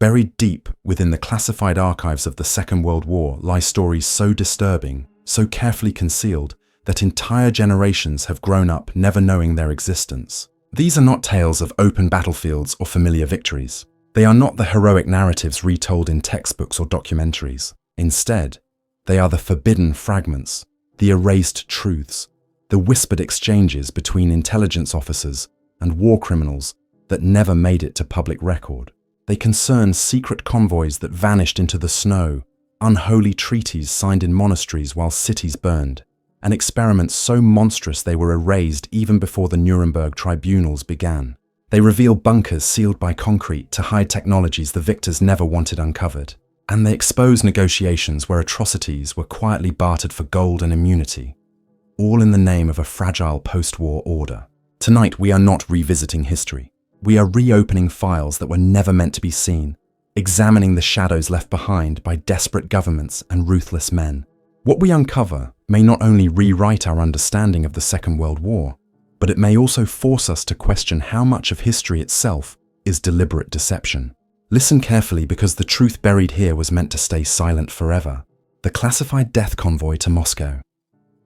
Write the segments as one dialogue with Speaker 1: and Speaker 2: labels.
Speaker 1: Buried deep within the classified archives of the Second World War lie stories so disturbing, so carefully concealed, that entire generations have grown up never knowing their existence. These are not tales of open battlefields or familiar victories. They are not the heroic narratives retold in textbooks or documentaries. Instead, they are the forbidden fragments, the erased truths, the whispered exchanges between intelligence officers and war criminals that never made it to public record. They concern secret convoys that vanished into the snow, unholy treaties signed in monasteries while cities burned, and experiments so monstrous they were erased even before the Nuremberg tribunals began. They reveal bunkers sealed by concrete to hide technologies the victors never wanted uncovered. And they expose negotiations where atrocities were quietly bartered for gold and immunity, all in the name of a fragile post-war order. Tonight, we are not revisiting history. We are reopening files that were never meant to be seen, examining the shadows left behind by desperate governments and ruthless men. What we uncover may not only rewrite our understanding of the Second World War, but it may also force us to question how much of history itself is deliberate deception. Listen carefully, because the truth buried here was meant to stay silent forever. The classified death convoy to Moscow.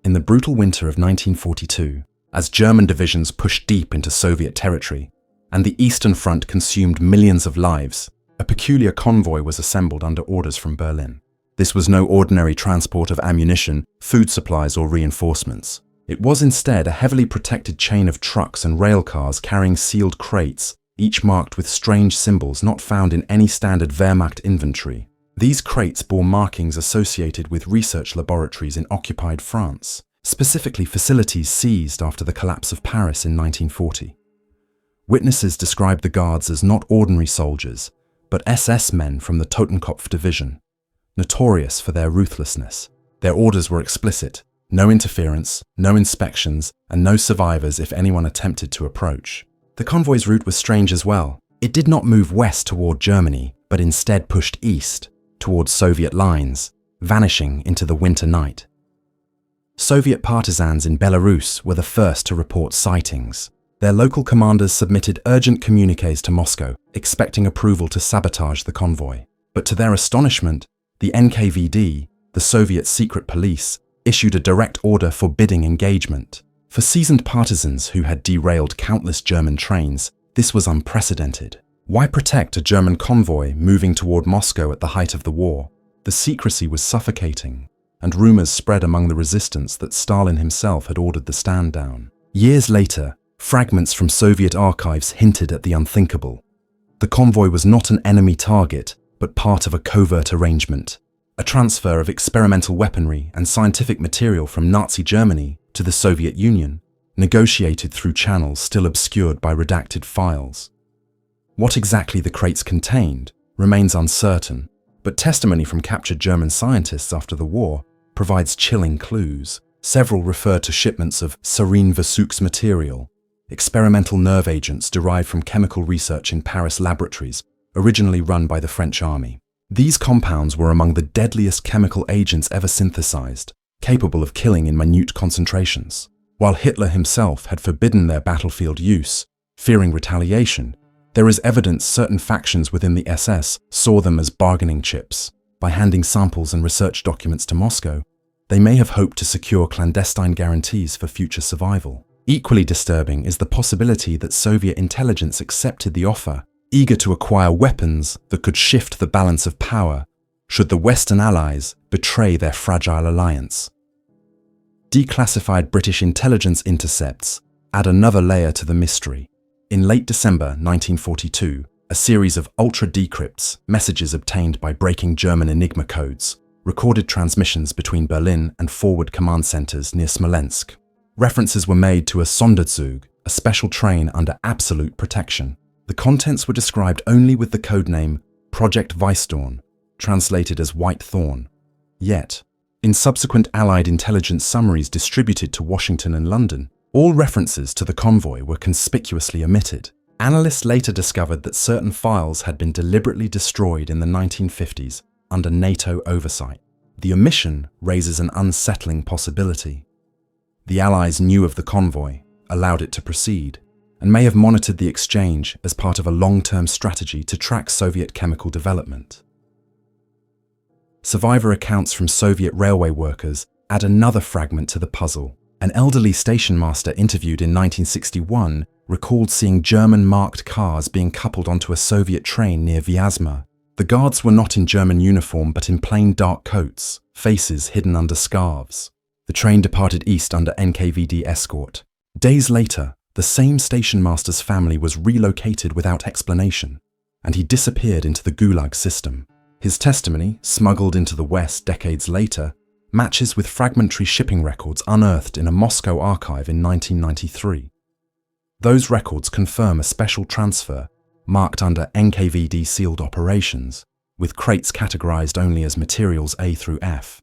Speaker 1: In the brutal winter of 1942, as German divisions pushed deep into Soviet territory, and the Eastern Front consumed millions of lives, a peculiar convoy was assembled under orders from Berlin. This was no ordinary transport of ammunition, food supplies, or reinforcements. It was instead a heavily protected chain of trucks and rail cars carrying sealed crates, each marked with strange symbols not found in any standard Wehrmacht inventory. These crates bore markings associated with research laboratories in occupied France, specifically facilities seized after the collapse of Paris in 1940. Witnesses described the guards as not ordinary soldiers, but SS men from the Totenkopf division, notorious for their ruthlessness. Their orders were explicit: no interference, no inspections, and no survivors if anyone attempted to approach. The convoy's route was strange as well. It did not move west toward Germany, but instead pushed east, towards Soviet lines, vanishing into the winter night. Soviet partisans in Belarus were the first to report sightings. Their local commanders submitted urgent communiques to Moscow, expecting approval to sabotage the convoy. But to their astonishment, the NKVD, the Soviet secret police, issued a direct order forbidding engagement. For seasoned partisans who had derailed countless German trains, this was unprecedented. Why protect a German convoy moving toward Moscow at the height of the war? The secrecy was suffocating, and rumors spread among the resistance that Stalin himself had ordered the stand down. Years later, fragments from Soviet archives hinted at the unthinkable. The convoy was not an enemy target, but part of a covert arrangement, a transfer of experimental weaponry and scientific material from Nazi Germany to the Soviet Union, negotiated through channels still obscured by redacted files. What exactly the crates contained remains uncertain, but testimony from captured German scientists after the war provides chilling clues. Several refer to shipments of sarin Versuchs material, experimental nerve agents derived from chemical research in Paris laboratories, originally run by the French army. These compounds were among the deadliest chemical agents ever synthesized, capable of killing in minute concentrations. While Hitler himself had forbidden their battlefield use, fearing retaliation, there is evidence certain factions within the SS saw them as bargaining chips. By handing samples and research documents to Moscow, they may have hoped to secure clandestine guarantees for future survival. Equally disturbing is the possibility that Soviet intelligence accepted the offer, eager to acquire weapons that could shift the balance of power should the Western Allies betray their fragile alliance. Declassified British intelligence intercepts add another layer to the mystery. In late December 1942, a series of ultra-decrypts, messages obtained by breaking German Enigma codes, recorded transmissions between Berlin and forward command centers near Smolensk. References were made to a Sonderzug, a special train under absolute protection. The contents were described only with the codename Project Weissdorn, translated as White Thorn. Yet, in subsequent Allied intelligence summaries distributed to Washington and London, all references to the convoy were conspicuously omitted. Analysts later discovered that certain files had been deliberately destroyed in the 1950s under NATO oversight. The omission raises an unsettling possibility. The Allies knew of the convoy, allowed it to proceed, and may have monitored the exchange as part of a long-term strategy to track Soviet chemical development. Survivor accounts from Soviet railway workers add another fragment to the puzzle. An elderly station master interviewed in 1961 recalled seeing German marked cars being coupled onto a Soviet train near Vyazma. The guards were not in German uniform but in plain dark coats, faces hidden under scarves. The train departed east under NKVD escort. Days later, the same station master's family was relocated without explanation, and he disappeared into the Gulag system. His testimony, smuggled into the West decades later, matches with fragmentary shipping records unearthed in a Moscow archive in 1993. Those records confirm a special transfer marked under NKVD sealed operations, with crates categorized only as materials A through F.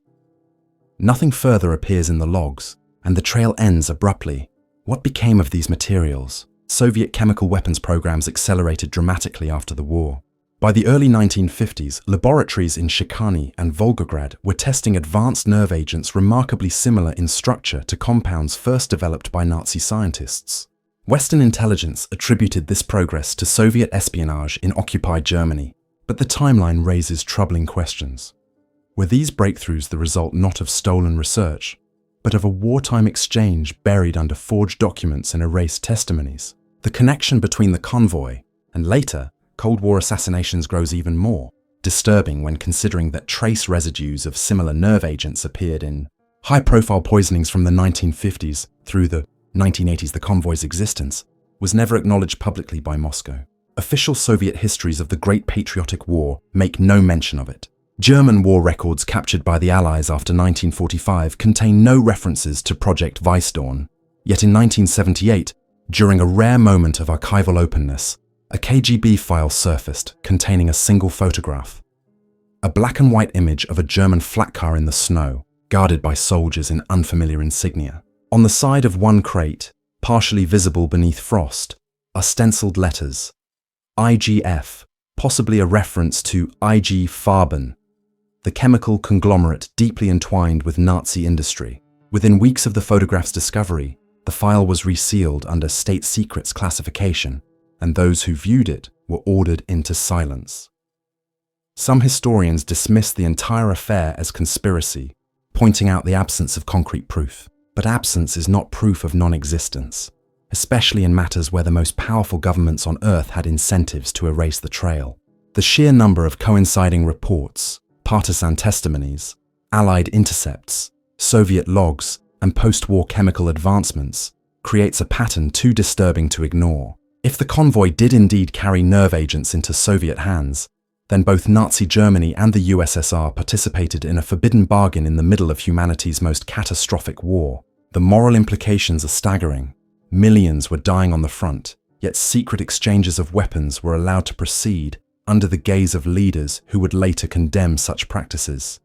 Speaker 1: Nothing further appears in the logs, and the trail ends abruptly. What became of these materials? Soviet chemical weapons programs accelerated dramatically after the war. By the early 1950s, laboratories in Shikany and Volgograd were testing advanced nerve agents remarkably similar in structure to compounds first developed by Nazi scientists. Western intelligence attributed this progress to Soviet espionage in occupied Germany, but the timeline raises troubling questions. Were these breakthroughs the result not of stolen research, but of a wartime exchange buried under forged documents and erased testimonies? The connection between the Convoy and, later, Cold War assassinations grows even more disturbing when considering that trace residues of similar nerve agents appeared in high-profile poisonings from the 1950s through the 1980s. The Convoy's existence was never acknowledged publicly by Moscow. Official Soviet histories of the Great Patriotic War make no mention of it. German war records captured by the Allies after 1945 contain no references to Project Weissdorn. Yet in 1978, during a rare moment of archival openness, a KGB file surfaced containing a single photograph. A black and white image of a German flat car in the snow, guarded by soldiers in unfamiliar insignia. On the side of one crate, partially visible beneath frost, are stenciled letters. IGF, possibly a reference to IG Farben, the chemical conglomerate deeply entwined with Nazi industry. Within weeks of the photograph's discovery, the file was resealed under state secrets classification, and those who viewed it were ordered into silence. Some historians dismiss the entire affair as conspiracy, pointing out the absence of concrete proof. But absence is not proof of non-existence, especially in matters where the most powerful governments on Earth had incentives to erase the trail. The sheer number of coinciding reports, partisan testimonies, Allied intercepts, Soviet logs, and post-war chemical advancements creates a pattern too disturbing to ignore. If the convoy did indeed carry nerve agents into Soviet hands, then both Nazi Germany and the USSR participated in a forbidden bargain in the middle of humanity's most catastrophic war. The moral implications are staggering. Millions were dying on the front, yet secret exchanges of weapons were allowed to proceed under the gaze of leaders who would later condemn such practices.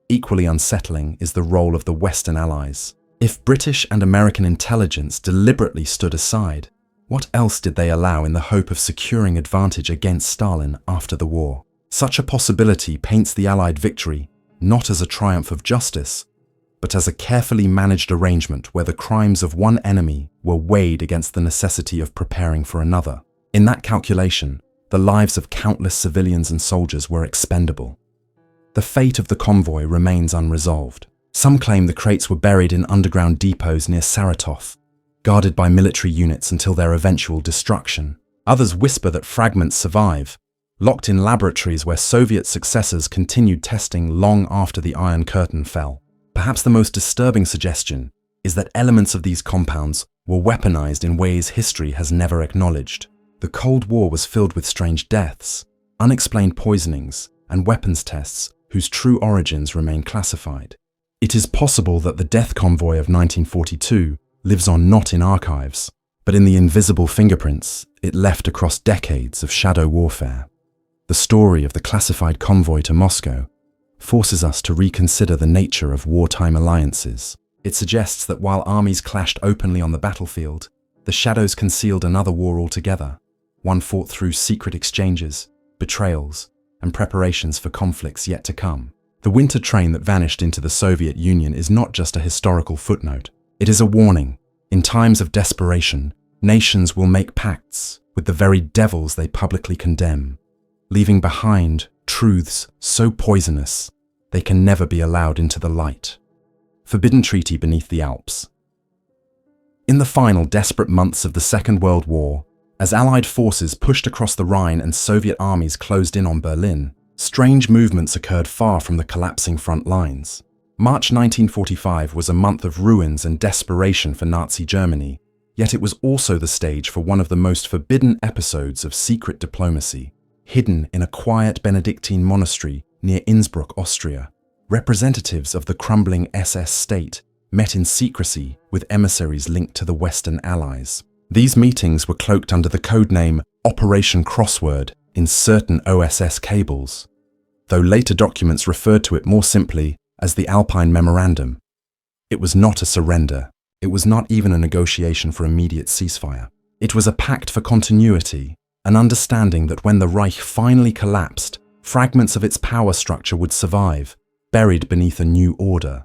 Speaker 1: Equally unsettling is the role of the Western allies. If British and American intelligence deliberately stood aside, what else did they allow in the hope of securing advantage against Stalin after the war? Such a possibility paints the Allied victory not as a triumph of justice, but as a carefully managed arrangement where the crimes of one enemy were weighed against the necessity of preparing for another. In that calculation, the lives of countless civilians and soldiers were expendable. The fate of the convoy remains unresolved. Some claim the crates were buried in underground depots near Saratov, guarded by military units until their eventual destruction. Others whisper that fragments survive, locked in laboratories where Soviet successors continued testing long after the Iron Curtain fell. Perhaps the most disturbing suggestion is that elements of these compounds were weaponized in ways history has never acknowledged. The Cold War was filled with strange deaths, unexplained poisonings, and weapons tests whose true origins remain classified. It is possible that the death convoy of 1942 lives on not in archives, but in the invisible fingerprints it left across decades of shadow warfare. The story of the classified convoy to Moscow forces us to reconsider the nature of wartime alliances. It suggests that while armies clashed openly on the battlefield, the shadows concealed another war altogether, one fought through secret exchanges, betrayals, and preparations for conflicts yet to come. The winter train that vanished into the Soviet Union is not just a historical footnote. It is a warning. In times of desperation, Nations will make pacts with the very devils they publicly condemn, leaving behind truths so poisonous they can never be allowed into the light. Forbidden Treaty beneath the Alps. In the final desperate months of the Second World War, as Allied forces pushed across the Rhine and Soviet armies closed in on Berlin, strange movements occurred far from the collapsing front lines. March 1945 was a month of ruins and desperation for Nazi Germany, yet it was also the stage for one of the most forbidden episodes of secret diplomacy. Hidden in a quiet Benedictine monastery near Innsbruck, Austria, representatives of the crumbling SS state met in secrecy with emissaries linked to the Western Allies. These meetings were cloaked under the codename Operation Crossword in certain OSS cables, though later documents referred to it more simply as the Alpine Memorandum. It was not a surrender. It was not even a negotiation for immediate ceasefire. It was a pact for continuity, an understanding that when the Reich finally collapsed, fragments of its power structure would survive, buried beneath a new order.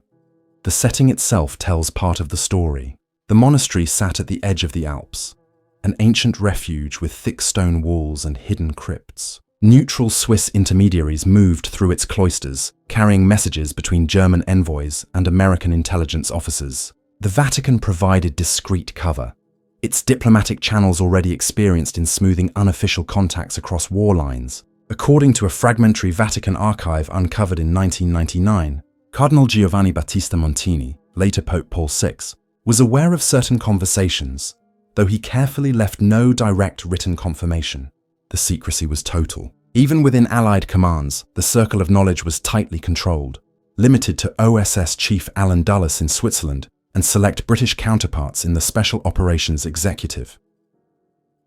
Speaker 1: The setting itself tells part of the story. The monastery sat at the edge of the Alps, an ancient refuge with thick stone walls and hidden crypts. Neutral Swiss intermediaries moved through its cloisters, carrying messages between German envoys and American intelligence officers. The Vatican provided discreet cover, its diplomatic channels already experienced in smoothing unofficial contacts across war lines. According to a fragmentary Vatican archive uncovered in 1999, Cardinal Giovanni Battista Montini, later Pope Paul VI, was aware of certain conversations, though he carefully left no direct written confirmation. The secrecy was total. Even within Allied commands, the circle of knowledge was tightly controlled, limited to OSS Chief Alan Dulles in Switzerland and select British counterparts in the Special Operations Executive.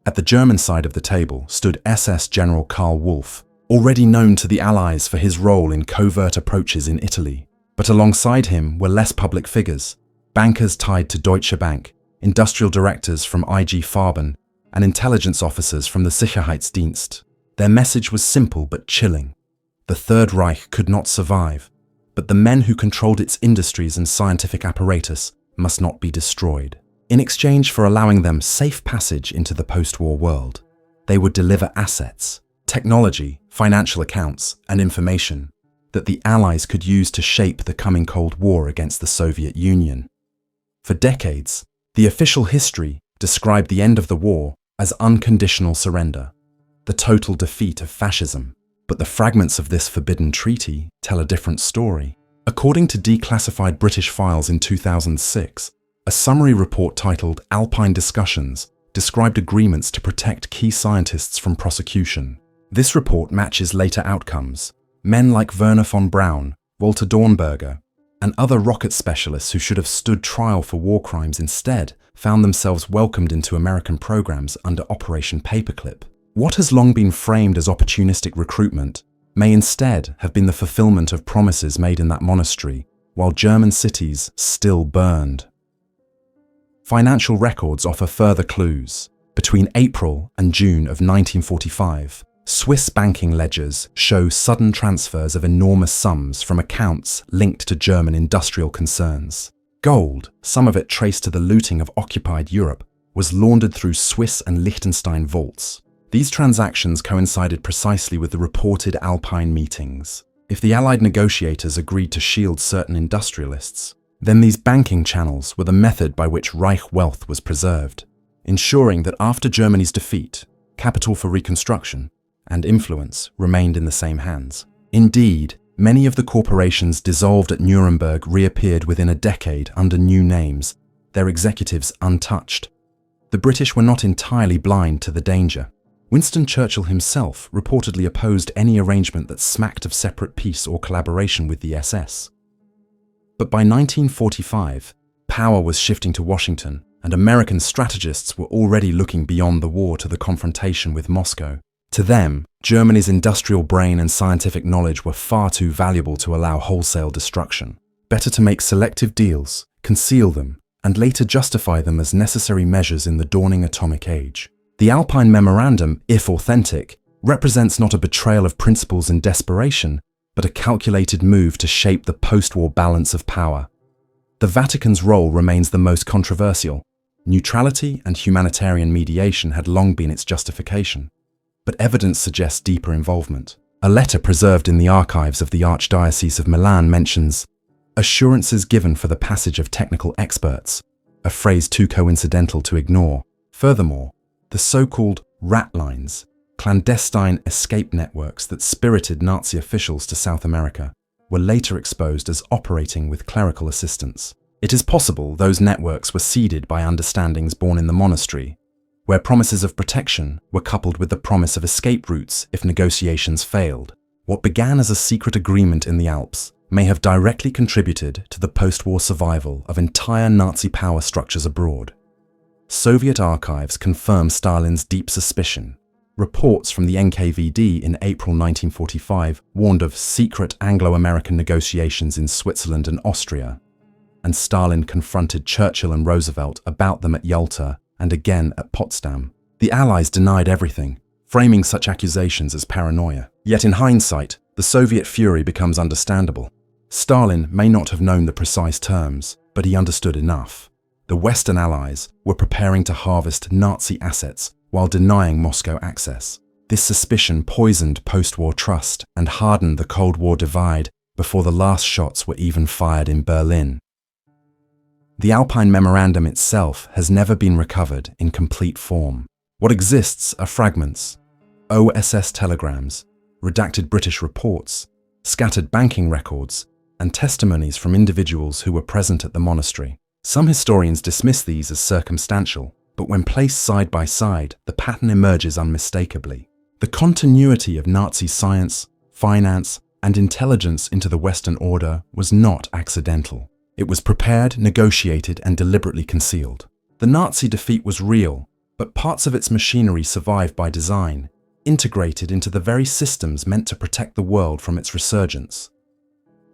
Speaker 1: At the German side of the table stood SS General Karl Wolff, already known to the Allies for his role in covert approaches in Italy. But alongside him were less public figures, bankers tied to Deutsche Bank, industrial directors from IG Farben, and intelligence officers from the Sicherheitsdienst. Their message was simple but chilling. The Third Reich could not survive, but the men who controlled its industries and scientific apparatus must not be destroyed. In exchange for allowing them safe passage into the post-war world, they would deliver assets, technology, financial accounts, and information that the Allies could use to shape the coming Cold War against the Soviet Union. For decades, the official history described the end of the war as unconditional surrender, the total defeat of fascism. But the fragments of this forbidden treaty tell a different story. According to declassified British files in 2006, a summary report titled Alpine Discussions described agreements to protect key scientists from prosecution. This report matches later outcomes. Men like Werner von Braun, Walter Dornberger, and other rocket specialists who should have stood trial for war crimes instead found themselves welcomed into American programs under Operation Paperclip. What has long been framed as opportunistic recruitment may instead have been the fulfillment of promises made in that monastery while German cities still burned. Financial records offer further clues. Between April and June of 1945, Swiss banking ledgers show sudden transfers of enormous sums from accounts linked to German industrial concerns. Gold, some of it traced to the looting of occupied Europe, was laundered through Swiss and Liechtenstein vaults. These transactions coincided precisely with the reported Alpine meetings. If the Allied negotiators agreed to shield certain industrialists, then these banking channels were the method by which Reich wealth was preserved, ensuring that after Germany's defeat, capital for reconstruction and influence remained in the same hands. Indeed, many of the corporations dissolved at Nuremberg reappeared within a decade under new names, their executives untouched. The British were not entirely blind to the danger. Winston Churchill himself reportedly opposed any arrangement that smacked of separate peace or collaboration with the SS. But by 1945, power was shifting to Washington, and American strategists were already looking beyond the war to the confrontation with Moscow. To them, Germany's industrial brain and scientific knowledge were far too valuable to allow wholesale destruction. Better to make selective deals, conceal them, and later justify them as necessary measures in the dawning atomic age. The Alpine Memorandum, if authentic, represents not a betrayal of principles in desperation, but a calculated move to shape the post-war balance of power. The Vatican's role remains the most controversial. Neutrality and humanitarian mediation had long been its justification, but evidence suggests deeper involvement. A letter preserved in the archives of the Archdiocese of Milan mentions assurances given for the passage of technical experts, a phrase too coincidental to ignore. Furthermore, the so-called rat lines, clandestine escape networks that spirited Nazi officials to South America, were later exposed as operating with clerical assistance. It is possible those networks were seeded by understandings born in the monastery, where promises of protection were coupled with the promise of escape routes if negotiations failed. What began as a secret agreement in the Alps may have directly contributed to the post-war survival of entire Nazi power structures abroad. Soviet archives confirm Stalin's deep suspicion. Reports from the NKVD in April 1945 warned of secret Anglo-American negotiations in Switzerland and Austria, and Stalin confronted Churchill and Roosevelt about them at Yalta and again at Potsdam. The Allies denied everything, framing such accusations as paranoia. Yet in hindsight, the Soviet fury becomes understandable. Stalin may not have known the precise terms, but he understood enough. The Western Allies were preparing to harvest Nazi assets while denying Moscow access. This suspicion poisoned post-war trust and hardened the Cold War divide before the last shots were even fired in Berlin. The Alpine Memorandum itself has never been recovered in complete form. What exists are fragments, OSS telegrams, redacted British reports, scattered banking records, and testimonies from individuals who were present at the monastery. Some historians dismiss these as circumstantial, but when placed side by side, the pattern emerges unmistakably. The continuity of Nazi science, finance, and intelligence into the Western order was not accidental. It was prepared, negotiated, and deliberately concealed. The Nazi defeat was real, but parts of its machinery survived by design, integrated into the very systems meant to protect the world from its resurgence.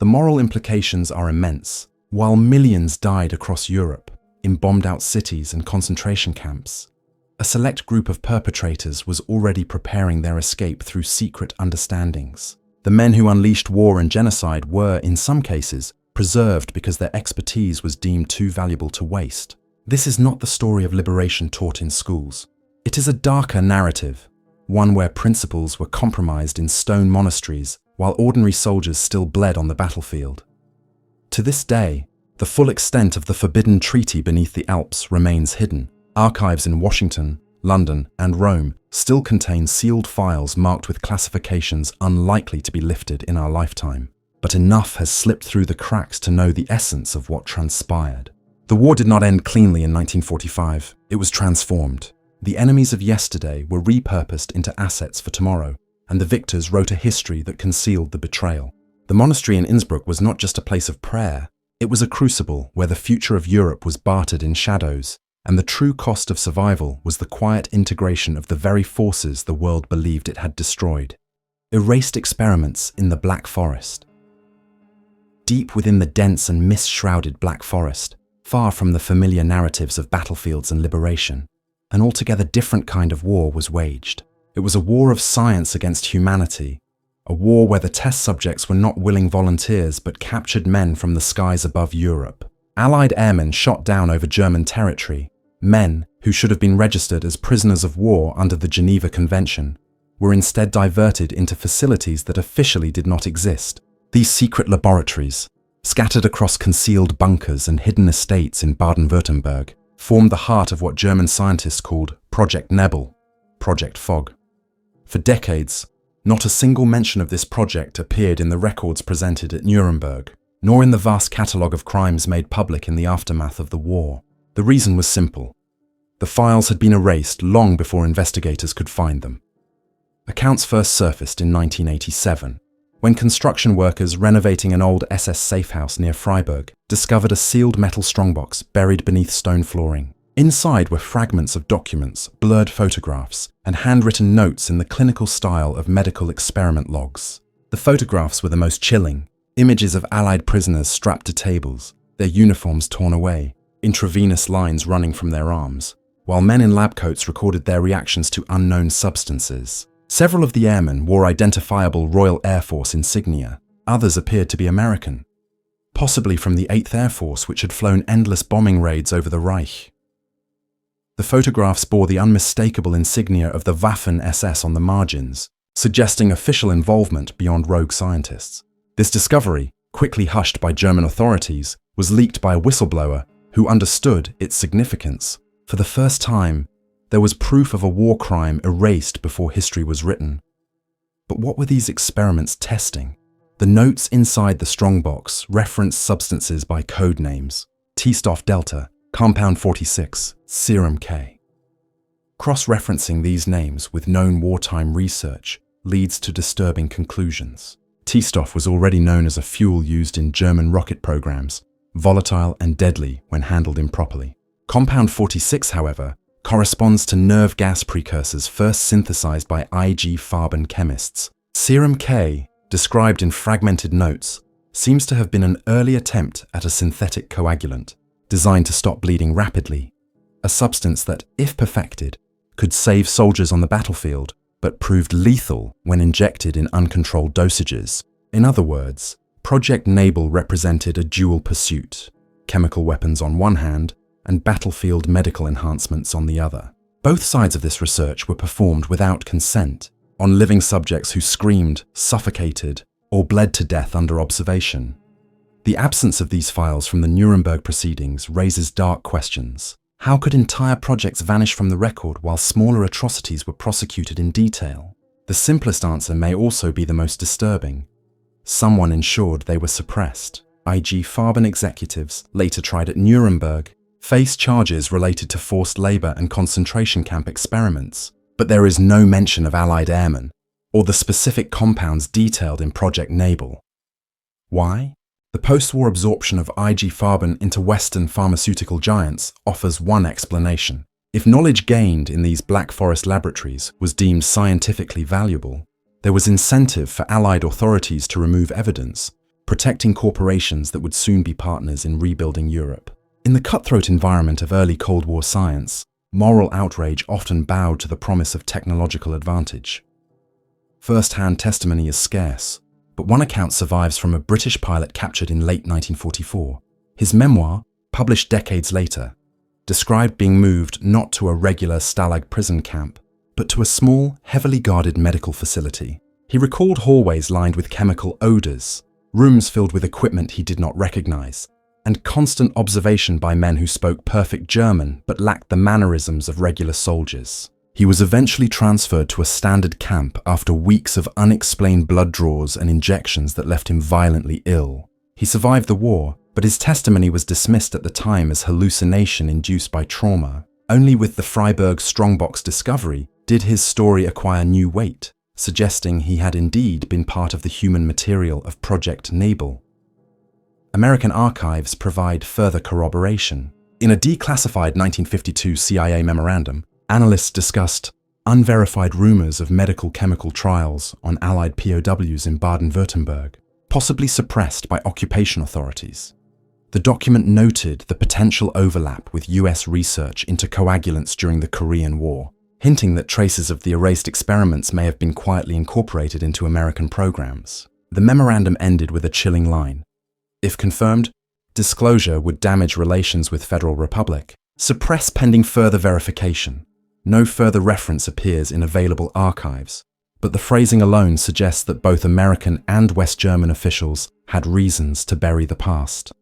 Speaker 1: The moral implications are immense. While millions died across Europe, in bombed-out cities and concentration camps, a select group of perpetrators was already preparing their escape through secret understandings. The men who unleashed war and genocide were, in some cases, preserved because their expertise was deemed too valuable to waste. This is not the story of liberation taught in schools. It is a darker narrative, one where principles were compromised in stone monasteries while ordinary soldiers still bled on the battlefield. To this day, the full extent of the forbidden treaty beneath the Alps remains hidden. Archives in Washington, London, and Rome still contain sealed files marked with classifications unlikely to be lifted in our lifetime. But enough has slipped through the cracks to know the essence of what transpired. The war did not end cleanly in 1945. It was transformed. The enemies of yesterday were repurposed into assets for tomorrow, and the victors wrote a history that concealed the betrayal. The monastery in Innsbruck was not just a place of prayer. It was a crucible where the future of Europe was bartered in shadows, and the true cost of survival was the quiet integration of the very forces the world believed it had destroyed. Erased experiments in the Black Forest. Deep within the dense and mist-shrouded Black Forest, far from the familiar narratives of battlefields and liberation, an altogether different kind of war was waged. It was a war of science against humanity, a war where the test subjects were not willing volunteers but captured men from the skies above Europe. Allied airmen shot down over German territory, men who should have been registered as prisoners of war under the Geneva Convention, were instead diverted into facilities that officially did not exist. These secret laboratories, scattered across concealed bunkers and hidden estates in Baden-Württemberg, formed the heart of what German scientists called Project Nebel, Project Fog. For decades, not a single mention of this project appeared in the records presented at Nuremberg, nor in the vast catalogue of crimes made public in the aftermath of the war. The reason was simple. The files had been erased long before investigators could find them. Accounts first surfaced in 1987, when construction workers renovating an old SS safe house near Freiburg discovered a sealed metal strongbox buried beneath stone flooring. Inside were fragments of documents, blurred photographs, and handwritten notes in the clinical style of medical experiment logs. The photographs were the most chilling, images of Allied prisoners strapped to tables, their uniforms torn away, intravenous lines running from their arms, while men in lab coats recorded their reactions to unknown substances. Several of the airmen wore identifiable Royal Air Force insignia. Others appeared to be American, possibly from the 8th Air Force, which had flown endless bombing raids over the Reich. The photographs bore the unmistakable insignia of the Waffen-SS on the margins, suggesting official involvement beyond rogue scientists. This discovery, quickly hushed by German authorities, was leaked by a whistleblower who understood its significance. For the first time, there was proof of a war crime erased before history was written. But what were these experiments testing? The notes inside the strongbox referenced substances by code names: T-Stoff Delta, Compound 46, Serum K. Cross-referencing these names with known wartime research leads to disturbing conclusions. T-Stoff was already known as a fuel used in German rocket programs, volatile and deadly when handled improperly. Compound 46, however, corresponds to nerve gas precursors first synthesized by IG Farben chemists. Serum K, described in fragmented notes, seems to have been an early attempt at a synthetic coagulant, designed to stop bleeding rapidly, a substance that, if perfected, could save soldiers on the battlefield, but proved lethal when injected in uncontrolled dosages. In other words, Project Nabal represented a dual pursuit: chemical weapons on one hand and battlefield medical enhancements on the other. Both sides of this research were performed without consent, on living subjects who screamed, suffocated, or bled to death under observation. The absence of these files from the Nuremberg proceedings raises dark questions. How could entire projects vanish from the record while smaller atrocities were prosecuted in detail? The simplest answer may also be the most disturbing. Someone ensured they were suppressed. IG Farben executives, later tried at Nuremberg, face charges related to forced labor and concentration camp experiments, but there is no mention of Allied airmen or the specific compounds detailed in Project Nabal. Why? The post-war absorption of IG Farben into Western pharmaceutical giants offers one explanation. If knowledge gained in these Black Forest laboratories was deemed scientifically valuable, there was incentive for Allied authorities to remove evidence, protecting corporations that would soon be partners in rebuilding Europe. In the cutthroat environment of early Cold War science, moral outrage often bowed to the promise of technological advantage. First-hand testimony is scarce, but one account survives from a British pilot captured in late 1944. His memoir, published decades later, described being moved not to a regular Stalag prison camp, but to a small, heavily guarded medical facility. He recalled hallways lined with chemical odors, rooms filled with equipment he did not recognize, and constant observation by men who spoke perfect German but lacked the mannerisms of regular soldiers. He was eventually transferred to a standard camp after weeks of unexplained blood draws and injections that left him violently ill. He survived the war, but his testimony was dismissed at the time as hallucination induced by trauma. Only with the Freiburg strongbox discovery did his story acquire new weight, suggesting he had indeed been part of the human material of Project Nabal. American archives provide further corroboration. In a declassified 1952 CIA memorandum, analysts discussed unverified rumors of medical chemical trials on Allied POWs in Baden-Württemberg, possibly suppressed by occupation authorities. The document noted the potential overlap with US research into coagulants during the Korean War, hinting that traces of the erased experiments may have been quietly incorporated into American programs. The memorandum ended with a chilling line: if confirmed, disclosure would damage relations with Federal Republic. Suppress pending further verification. No further reference appears in available archives, but the phrasing alone suggests that both American and West German officials had reasons to bury the past.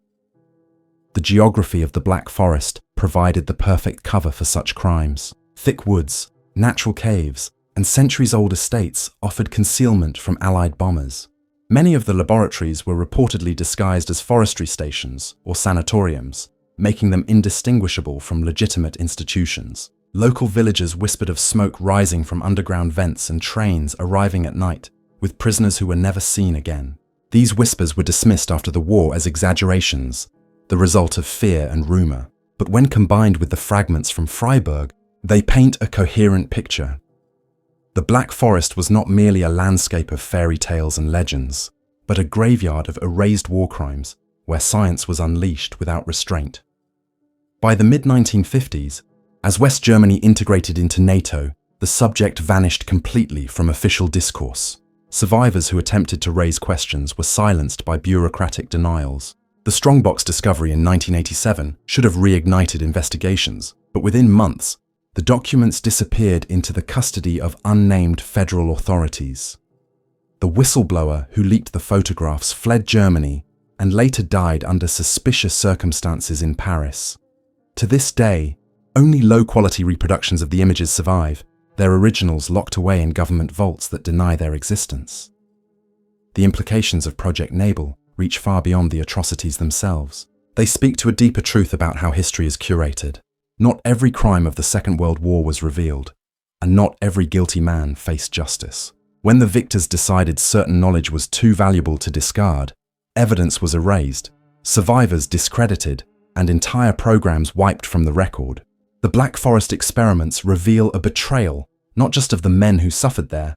Speaker 1: The geography of the Black Forest provided the perfect cover for such crimes. Thick woods, natural caves, and centuries-old estates offered concealment from Allied bombers. Many of the laboratories were reportedly disguised as forestry stations or sanatoriums, making them indistinguishable from legitimate institutions. Local villagers whispered of smoke rising from underground vents and trains arriving at night, with prisoners who were never seen again. These whispers were dismissed after the war as exaggerations, the result of fear and rumor. But when combined with the fragments from Freiburg, they paint a coherent picture. The Black Forest was not merely a landscape of fairy tales and legends, but a graveyard of erased war crimes where science was unleashed without restraint. By the mid-1950s, as West Germany integrated into NATO, the subject vanished completely from official discourse. Survivors who attempted to raise questions were silenced by bureaucratic denials. The strongbox discovery in 1987 should have reignited investigations, But within months, the documents disappeared into the custody of unnamed federal authorities. The whistleblower who leaked the photographs fled Germany and later died under suspicious circumstances in Paris. To this day, only low-quality reproductions of the images survive, their originals locked away in government vaults that deny their existence. The implications of Project Nabal reach far beyond the atrocities themselves. They speak to a deeper truth about how history is curated. Not every crime of the Second World War was revealed, and not every guilty man faced justice. When the victors decided certain knowledge was too valuable to discard, evidence was erased, survivors discredited, and entire programs wiped from the record. The Black Forest experiments reveal a betrayal, not just of the men who suffered there,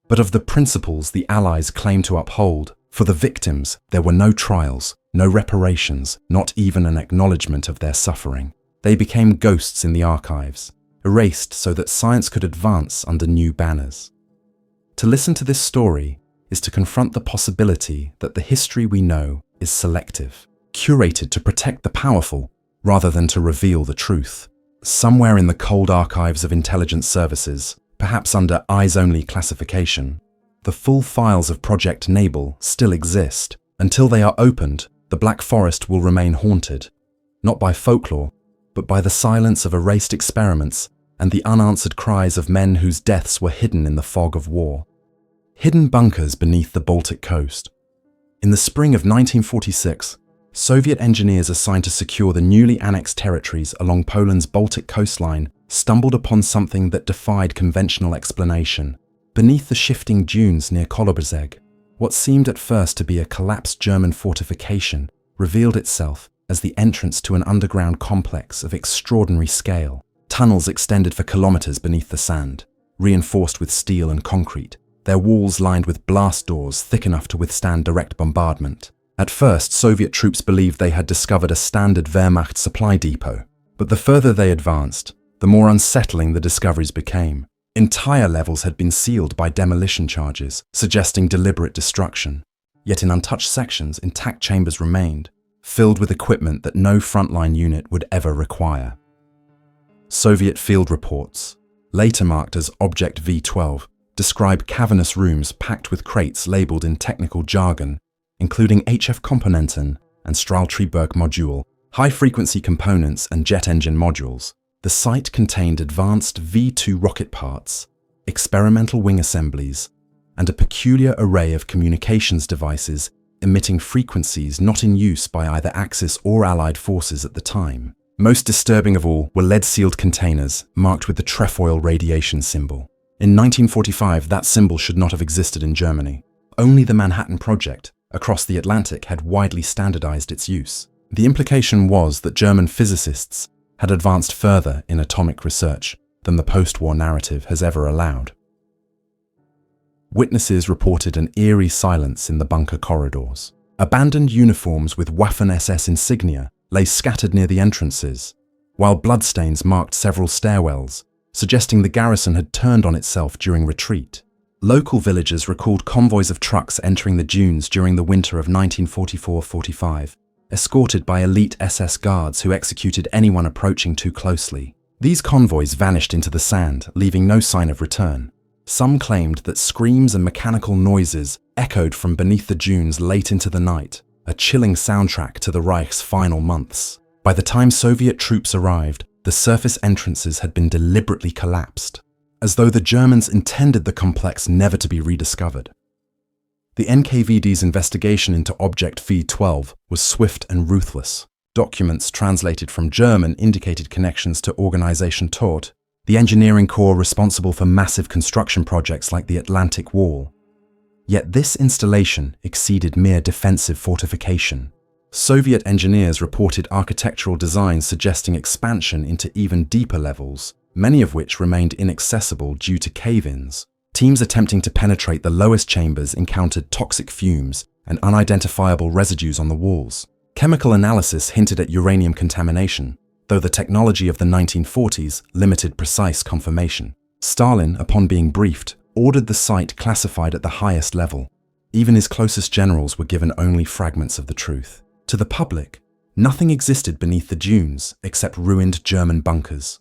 Speaker 1: but of the principles the Allies claimed to uphold. For the victims, there were no trials, no reparations, not even an acknowledgement of their suffering. They became ghosts in the archives, erased so that science could advance under new banners. To listen to this story is to confront the possibility that the history we know is selective, curated to protect the powerful rather than to reveal the truth. Somewhere in the cold archives of intelligence services, perhaps under eyes-only classification, the full files of Project Nabal still exist. Until they are opened, the Black Forest will remain haunted, not by folklore, but by the silence of erased experiments and the unanswered cries of men whose deaths were hidden in the fog of war. Hidden bunkers beneath the Baltic coast. In the spring of 1946, Soviet engineers assigned to secure the newly annexed territories along Poland's Baltic coastline stumbled upon something that defied conventional explanation. Beneath the shifting dunes near Kołobrzeg, what seemed at first to be a collapsed German fortification revealed itself as the entrance to an underground complex of extraordinary scale. Tunnels extended for kilometers beneath the sand, reinforced with steel and concrete, their walls lined with blast doors thick enough to withstand direct bombardment. At first, Soviet troops believed they had discovered a standard Wehrmacht supply depot, but the further they advanced, the more unsettling the discoveries became. Entire levels had been sealed by demolition charges, suggesting deliberate destruction. Yet in untouched sections, intact chambers remained, filled with equipment that no frontline unit would ever require. Soviet field reports, later marked as Object V12, describe cavernous rooms packed with crates labeled in technical jargon, including HF Komponenten and Strahltriebwerk module, high-frequency components and jet engine modules. The site contained advanced V-2 rocket parts, experimental wing assemblies, and a peculiar array of communications devices emitting frequencies not in use by either Axis or Allied forces at the time. Most disturbing of all were lead-sealed containers marked with the trefoil radiation symbol. In 1945, that symbol should not have existed in Germany. Only the Manhattan Project, across the Atlantic, had widely standardized its use. The implication was that German physicists had advanced further in atomic research than the post-war narrative has ever allowed. Witnesses reported an eerie silence in the bunker corridors. Abandoned uniforms with Waffen-SS insignia lay scattered near the entrances, while bloodstains marked several stairwells, suggesting the garrison had turned on itself during retreat. Local villagers recalled convoys of trucks entering the dunes during the winter of 1944-45, escorted by elite SS guards who executed anyone approaching too closely. These convoys vanished into the sand, leaving no sign of return. Some claimed that screams and mechanical noises echoed from beneath the dunes late into the night, a chilling soundtrack to the Reich's final months. By the time Soviet troops arrived, the surface entrances had been deliberately collapsed, as though the Germans intended the complex never to be rediscovered. The NKVD's investigation into Object V12 was swift and ruthless. Documents translated from German indicated connections to Organisation Tod, the engineering corps responsible for massive construction projects like the Atlantic Wall. Yet this installation exceeded mere defensive fortification. Soviet engineers reported architectural designs suggesting expansion into even deeper levels, many of which remained inaccessible due to cave-ins. Teams attempting to penetrate the lowest chambers encountered toxic fumes and unidentifiable residues on the walls. Chemical analysis hinted at uranium contamination, though the technology of the 1940s limited precise confirmation. Stalin, upon being briefed, ordered the site classified at the highest level. Even his closest generals were given only fragments of the truth. To the public, Nothing existed beneath the dunes except ruined German bunkers.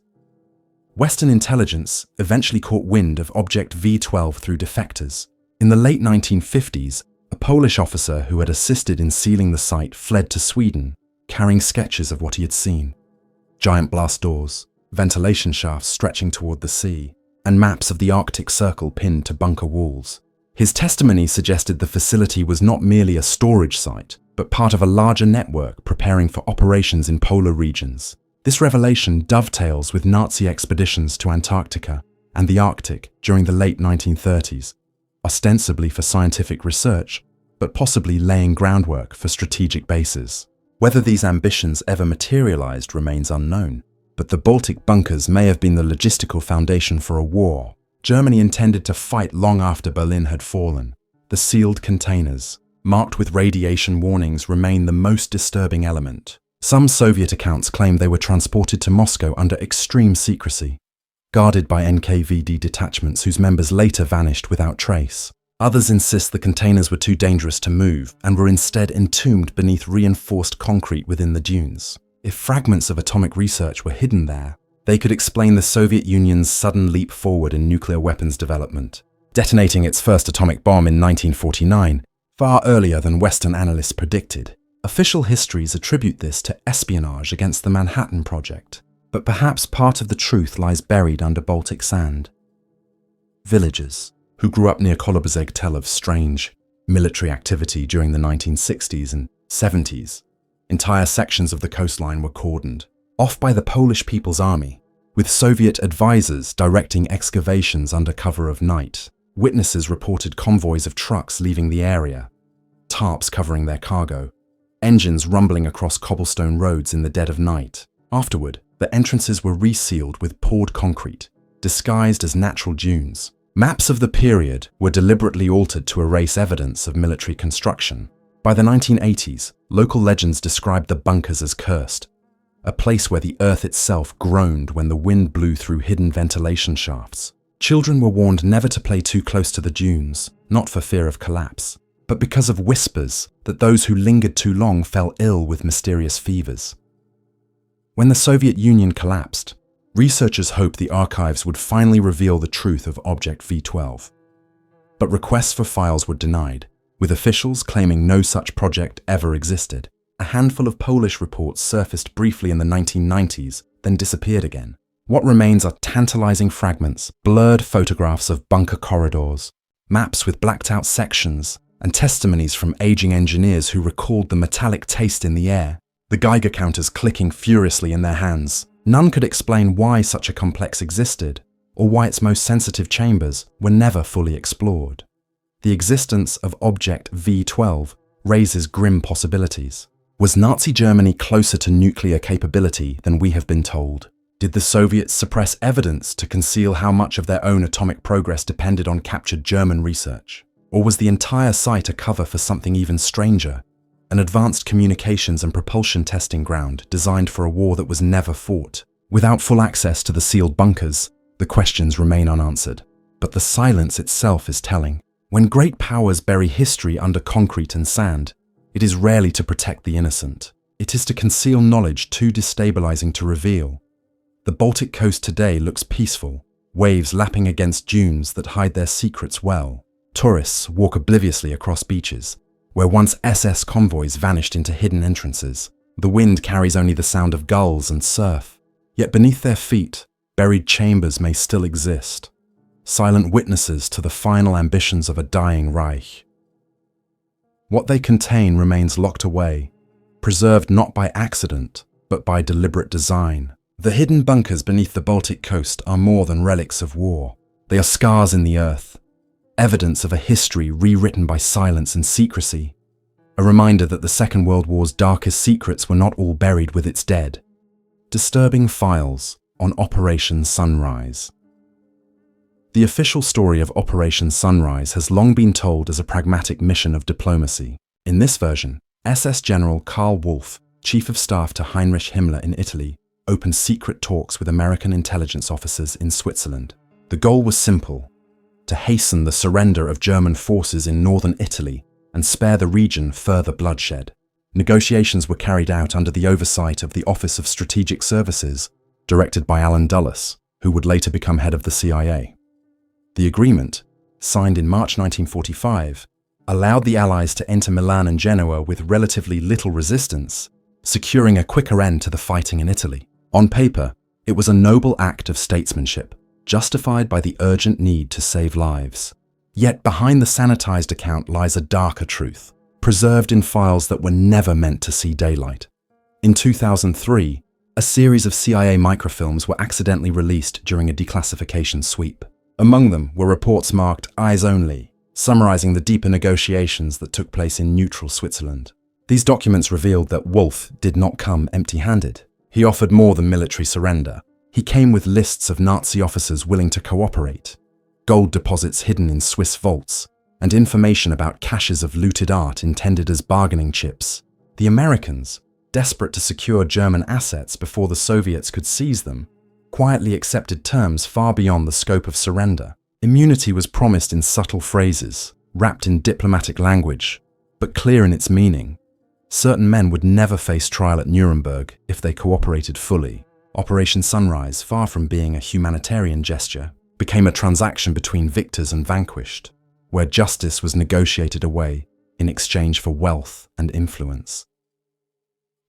Speaker 1: Western intelligence eventually caught wind of Object V12 through defectors. In the late 1950s, a Polish officer who had assisted in sealing the site fled to Sweden, carrying sketches of what he had seen. Giant blast doors, ventilation shafts stretching toward the sea, and maps of the Arctic Circle pinned to bunker walls. His testimony suggested the facility was not merely a storage site, but part of a larger network preparing for operations in polar regions. This revelation dovetails with Nazi expeditions to Antarctica and the Arctic during the late 1930s, ostensibly for scientific research, but possibly laying groundwork for strategic bases. Whether these ambitions ever materialized remains unknown, but the Baltic bunkers may have been the logistical foundation for a war Germany intended to fight long after Berlin had fallen. The sealed containers, marked with radiation warnings, remain the most disturbing element. Some Soviet accounts claim they were transported to Moscow under extreme secrecy, guarded by NKVD detachments whose members later vanished without trace. Others insist the containers were too dangerous to move and were instead entombed beneath reinforced concrete within the dunes. If fragments of atomic research were hidden there, they could explain the Soviet Union's sudden leap forward in nuclear weapons development, detonating its first atomic bomb in 1949, far earlier than Western analysts predicted. Official histories attribute this to espionage against the Manhattan Project, but perhaps part of the truth lies buried under Baltic sand. Villagers who grew up near Kolobrzeg tell of strange military activity during the 1960s and 70s. Entire sections of the coastline were cordoned off by the Polish People's Army, with Soviet advisors directing excavations under cover of night. Witnesses reported convoys of trucks leaving the area, tarps covering their cargo, engines rumbling across cobblestone roads in the dead of night. Afterward, the entrances were resealed with poured concrete, disguised as natural dunes. Maps of the period were deliberately altered to erase evidence of military construction. By the 1980s, local legends described the bunkers as cursed, a place where the earth itself groaned when the wind blew through hidden ventilation shafts. Children were warned never to play too close to the dunes, not for fear of collapse, but because of whispers that those who lingered too long fell ill with mysterious fevers. When the Soviet Union collapsed, researchers hoped the archives would finally reveal the truth of Object V12. But requests for files were denied, with officials claiming no such project ever existed. A handful of Polish reports surfaced briefly in the 1990s, then disappeared again. What remains are tantalizing fragments, blurred photographs of bunker corridors, maps with blacked-out sections, and testimonies from aging engineers who recalled the metallic taste in the air, the Geiger counters clicking furiously in their hands. None could explain why such a complex existed, or why its most sensitive chambers were never fully explored. The existence of Object V12 raises grim possibilities. Was Nazi Germany closer to nuclear capability than we have been told? Did the Soviets suppress evidence to conceal how much of their own atomic progress depended on captured German research? Or was the entire site a cover for something even stranger, an advanced communications and propulsion testing ground designed for a war that was never fought? Without full access to the sealed bunkers, the questions remain unanswered. But the silence itself is telling. When great powers bury history under concrete and sand, it is rarely to protect the innocent. It is to conceal knowledge too destabilizing to reveal. The Baltic coast today looks peaceful, waves lapping against dunes that hide their secrets well. Tourists walk obliviously across beaches, where once SS convoys vanished into hidden entrances. The wind carries only the sound of gulls and surf. Yet beneath their feet, buried chambers may still exist, silent witnesses to the final ambitions of a dying Reich. What they contain remains locked away, preserved not by accident, but by deliberate design. The hidden bunkers beneath the Baltic coast are more than relics of war. They are scars in the earth, evidence of a history rewritten by silence and secrecy, a reminder that the Second World War's darkest secrets were not all buried with its dead. Disturbing files on Operation Sunrise. The official story of Operation Sunrise has long been told as a pragmatic mission of diplomacy. In this version, SS General Karl Wolff, Chief of Staff to Heinrich Himmler in Italy, opened secret talks with American intelligence officers in Switzerland. The goal was simple: to hasten the surrender of German forces in northern Italy and spare the region further bloodshed. Negotiations were carried out under the oversight of the Office of Strategic Services, directed by Allen Dulles, who would later become head of the CIA. The agreement, signed in March 1945, allowed the Allies to enter Milan and Genoa with relatively little resistance, securing a quicker end to the fighting in Italy. On paper, it was a noble act of statesmanship, justified by the urgent need to save lives. Yet behind the sanitized account lies a darker truth, preserved in files that were never meant to see daylight. In 2003, a series of CIA microfilms were accidentally released during a declassification sweep. Among them were reports marked Eyes Only, summarizing the deeper negotiations that took place in neutral Switzerland. These documents revealed that Wolf did not come empty-handed. He offered more than military surrender. He came with lists of Nazi officers willing to cooperate, gold deposits hidden in Swiss vaults, and information about caches of looted art intended as bargaining chips. The Americans, desperate to secure German assets before the Soviets could seize them, quietly accepted terms far beyond the scope of surrender. Immunity was promised in subtle phrases, wrapped in diplomatic language, but clear in its meaning. Certain men would never face trial at Nuremberg if they cooperated fully. Operation Sunrise, far from being a humanitarian gesture, became a transaction between victors and vanquished, where justice was negotiated away in exchange for wealth and influence.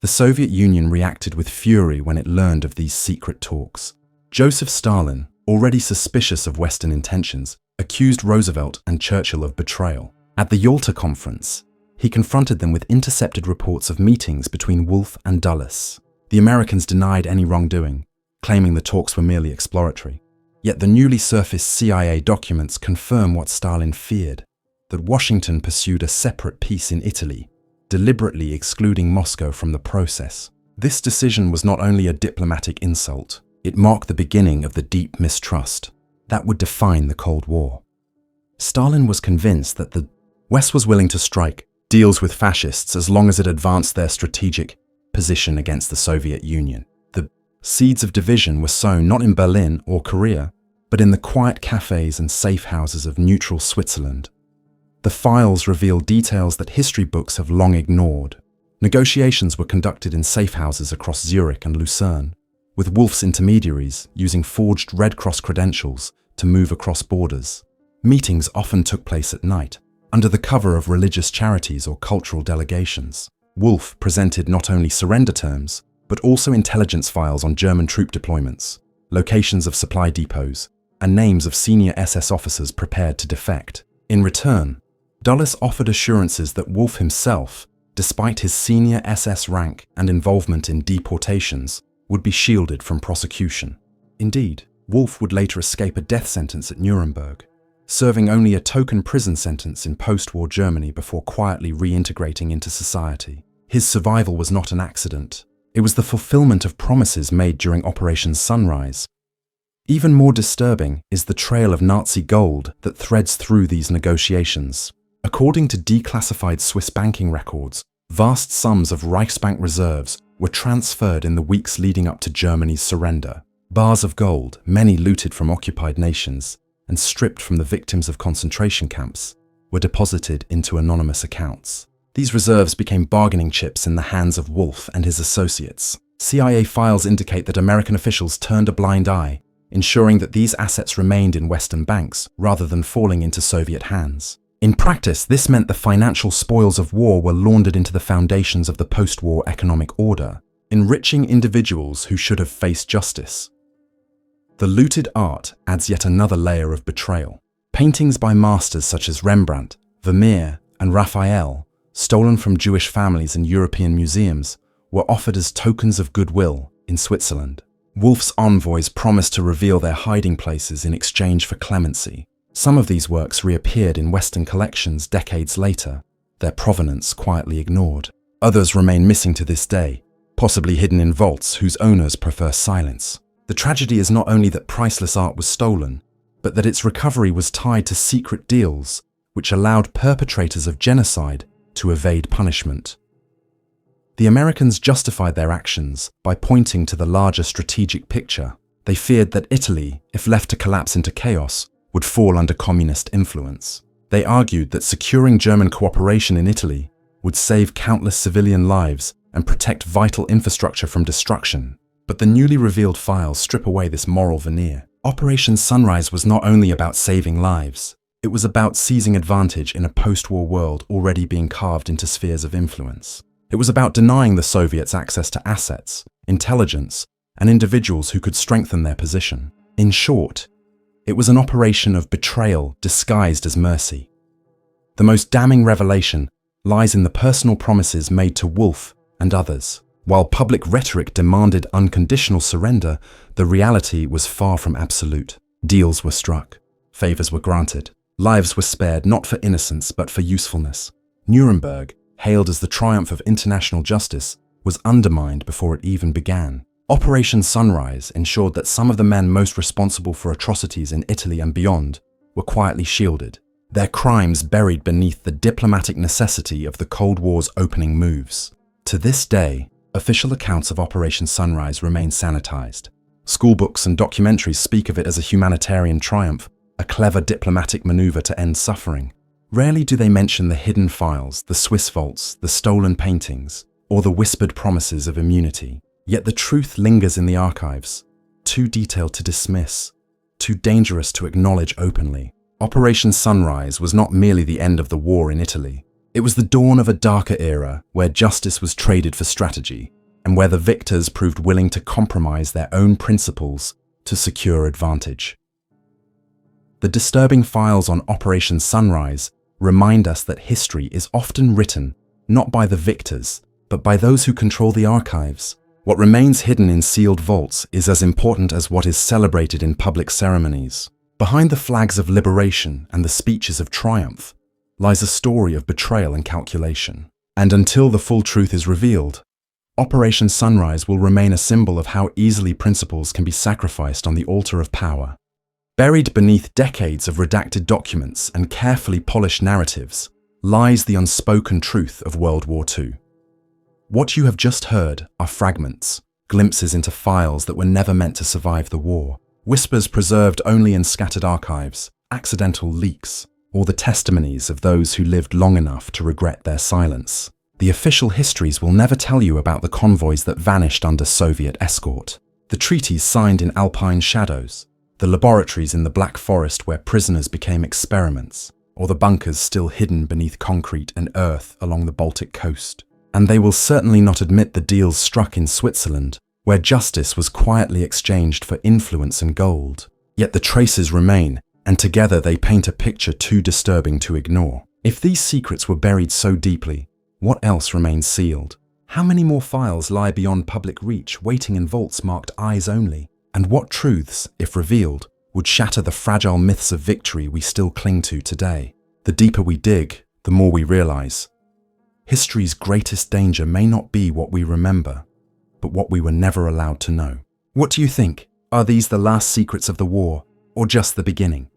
Speaker 1: The Soviet Union reacted with fury when it learned of these secret talks. Joseph Stalin, already suspicious of Western intentions, accused Roosevelt and Churchill of betrayal. At the Yalta Conference, he confronted them with intercepted reports of meetings between Wolf and Dulles. The Americans denied any wrongdoing, claiming the talks were merely exploratory. Yet the newly surfaced CIA documents confirm what Stalin feared, that Washington pursued a separate peace in Italy, deliberately excluding Moscow from the process. This decision was not only a diplomatic insult, it marked the beginning of the deep mistrust that would define the Cold War. Stalin was convinced that the West was willing to strike deals with fascists as long as it advanced their strategic position against the Soviet Union. The seeds of division were sown not in Berlin or Korea, but in the quiet cafes and safe houses of neutral Switzerland. The files reveal details that history books have long ignored. Negotiations were conducted in safe houses across Zurich and Lucerne, with Wolf's intermediaries using forged Red Cross credentials to move across borders. Meetings often took place at night, under the cover of religious charities or cultural delegations. Wolf presented not only surrender terms, but also intelligence files on German troop deployments, locations of supply depots, and names of senior SS officers prepared to defect. In return, Dulles offered assurances that Wolf himself, despite his senior SS rank and involvement in deportations, would be shielded from prosecution. Indeed, Wolf would later escape a death sentence at Nuremberg, serving only a token prison sentence in post-war Germany before quietly reintegrating into society. His survival was not an accident. It was the fulfillment of promises made during Operation Sunrise. Even more disturbing is the trail of Nazi gold that threads through these negotiations. According to declassified Swiss banking records, vast sums of Reichsbank reserves were transferred in the weeks leading up to Germany's surrender. Bars of gold, many looted from occupied nations and stripped from the victims of concentration camps, were deposited into anonymous accounts. These reserves became bargaining chips in the hands of Wolf and his associates. CIA files indicate that American officials turned a blind eye, ensuring that these assets remained in Western banks rather than falling into Soviet hands. In practice, this meant the financial spoils of war were laundered into the foundations of the post-war economic order, enriching individuals who should have faced justice. The looted art adds yet another layer of betrayal. Paintings by masters such as Rembrandt, Vermeer, and Raphael, stolen from Jewish families in European museums, were offered as tokens of goodwill in Switzerland. Wolf's envoys promised to reveal their hiding places in exchange for clemency. Some of these works reappeared in Western collections decades later, their provenance quietly ignored. Others remain missing to this day, possibly hidden in vaults whose owners prefer silence. The tragedy is not only that priceless art was stolen, but that its recovery was tied to secret deals which allowed perpetrators of genocide to evade punishment. The Americans justified their actions by pointing to the larger strategic picture. They feared that Italy, if left to collapse into chaos, would fall under communist influence. They argued that securing German cooperation in Italy would save countless civilian lives and protect vital infrastructure from destruction. But the newly revealed files strip away this moral veneer. Operation Sunrise was not only about saving lives, it was about seizing advantage in a post-war world already being carved into spheres of influence. It was about denying the Soviets access to assets, intelligence, and individuals who could strengthen their position. In short, it was an operation of betrayal disguised as mercy. The most damning revelation lies in the personal promises made to Wolf and others. While public rhetoric demanded unconditional surrender, the reality was far from absolute. Deals were struck, favors were granted, lives were spared not for innocence but for usefulness. Nuremberg, hailed as the triumph of international justice, was undermined before it even began. Operation Sunrise ensured that some of the men most responsible for atrocities in Italy and beyond were quietly shielded, their crimes buried beneath the diplomatic necessity of the Cold War's opening moves. To this day, official accounts of Operation Sunrise remain sanitized. Schoolbooks and documentaries speak of it as a humanitarian triumph, a clever diplomatic maneuver to end suffering. Rarely do they mention the hidden files, the Swiss vaults, the stolen paintings, or the whispered promises of immunity. Yet the truth lingers in the archives, too detailed to dismiss, too dangerous to acknowledge openly. Operation Sunrise was not merely the end of the war in Italy. It was the dawn of a darker era where justice was traded for strategy, and where the victors proved willing to compromise their own principles to secure advantage. The disturbing files on Operation Sunrise remind us that history is often written not by the victors, but by those who control the archives. What remains hidden in sealed vaults is as important as what is celebrated in public ceremonies. Behind the flags of liberation and the speeches of triumph lies a story of betrayal and calculation. And until the full truth is revealed, Operation Sunrise will remain a symbol of how easily principles can be sacrificed on the altar of power. Buried beneath decades of redacted documents and carefully polished narratives lies the unspoken truth of World War II. What you have just heard are fragments, glimpses into files that were never meant to survive the war, whispers preserved only in scattered archives, accidental leaks, or the testimonies of those who lived long enough to regret their silence. The official histories will never tell you about the convoys that vanished under Soviet escort, the treaties signed in Alpine shadows, the laboratories in the Black Forest where prisoners became experiments, or the bunkers still hidden beneath concrete and earth along the Baltic coast. And they will certainly not admit the deals struck in Switzerland, where justice was quietly exchanged for influence and gold. Yet the traces remain, and together they paint a picture too disturbing to ignore. If these secrets were buried so deeply, what else remains sealed? How many more files lie beyond public reach, waiting in vaults marked eyes only? And what truths, if revealed, would shatter the fragile myths of victory we still cling to today? The deeper we dig, the more we realize. History's greatest danger may not be what we remember, but what we were never allowed to know. What do you think? Are these the last secrets of the war, or just the beginning?